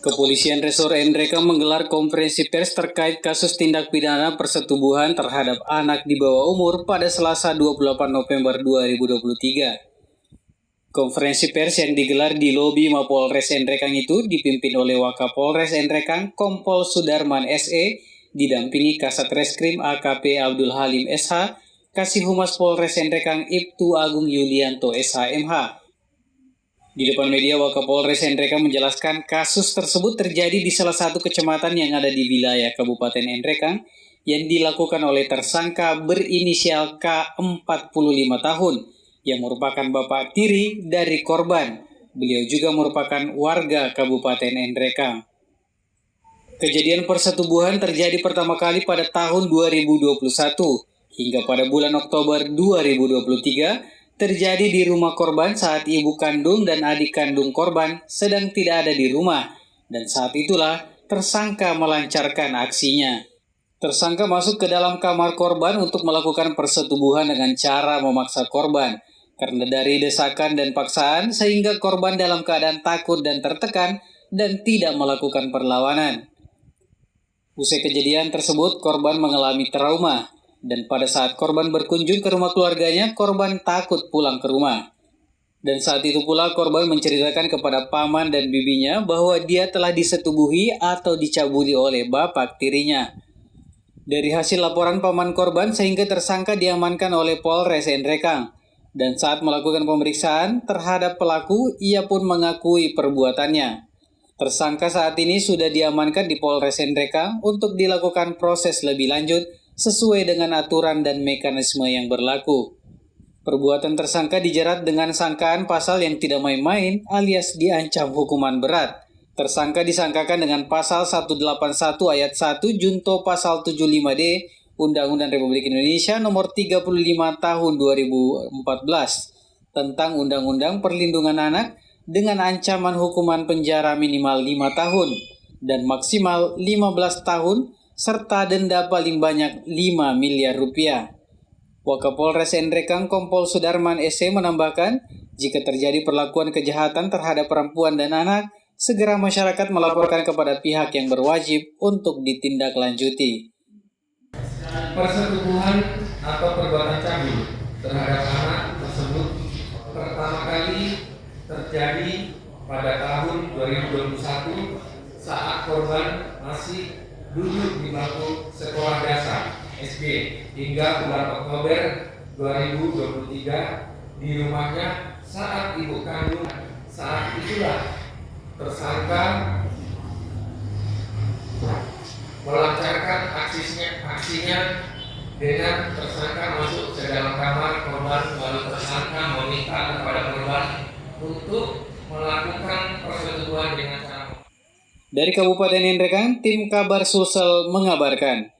Kepolisian Resor Nrekang menggelar konferensi pers terkait kasus tindak pidana persetubuhan terhadap anak di bawah umur pada Selasa 28 November 2023. Konferensi pers yang digelar di lobi Mapolres Nrekang itu dipimpin oleh Wakapolres Nrekang Kompol Sudarman SE, didampingi Kasat Reskrim AKP Abdul Halim SH, Kasih Humas Polres Nrekang Ibtu Agung Yulianto SHMH. Di depan media, Wakapolres Nrekang menjelaskan kasus tersebut terjadi di salah satu kecamatan yang ada di wilayah Kabupaten Nrekang yang dilakukan oleh tersangka berinisial K 45 tahun yang merupakan bapak tiri dari korban. Beliau juga merupakan warga Kabupaten Nrekang. Kejadian persetubuhan terjadi pertama kali pada tahun 2021 hingga pada bulan Oktober 2023 terjadi di rumah korban saat ibu kandung dan adik kandung korban sedang tidak ada di rumah, dan saat itulah tersangka melancarkan aksinya. Tersangka masuk ke dalam kamar korban untuk melakukan persetubuhan dengan cara memaksa korban. Karena dari desakan dan paksaan sehingga korban dalam keadaan takut dan tertekan dan tidak melakukan perlawanan. Usai kejadian tersebut, korban mengalami trauma. Dan pada saat korban berkunjung ke rumah keluarganya, korban takut pulang ke rumah. Dan saat itu pula korban menceritakan kepada paman dan bibinya bahwa dia telah disetubuhi atau dicabuli oleh bapak tirinya. Dari hasil laporan paman korban sehingga tersangka diamankan oleh Polres Nrekang. Dan saat melakukan pemeriksaan terhadap pelaku, ia pun mengakui perbuatannya. Tersangka saat ini sudah diamankan di Polres Nrekang untuk dilakukan proses lebih lanjut sesuai dengan aturan dan mekanisme yang berlaku. Perbuatan tersangka dijerat dengan sangkaan pasal yang tidak main-main alias diancam hukuman berat. Tersangka disangkakan dengan pasal 181 ayat 1 junto pasal 75D Undang-Undang Republik Indonesia nomor 35 tahun 2014 tentang Undang-Undang Perlindungan Anak dengan ancaman hukuman penjara minimal 5 tahun dan maksimal 15 tahun serta denda paling banyak 5 miliar rupiah. Wakapolres Nrekang Kompol Sudarman SE menambahkan, jika terjadi perlakuan kejahatan terhadap perempuan dan anak, segera masyarakat melaporkan kepada pihak yang berwajib untuk ditindaklanjuti. Persetubuhan atau perbuatan cabul terhadap anak tersebut pertama kali terjadi pada tahun 2021 saat korban masih duduk di bangku sekolah dasar SD hingga bulan Oktober 2023 di rumahnya saat ibu kandung. Saat itulah tersangka melancarkan aksinya dengan tersangka masuk ke dalam kamar korban, lalu tersangka meminta kepada korban untuk melakukan persetubuhan dengan cara. Dari Kabupaten Nrekang, tim Kabar Sulsel mengabarkan.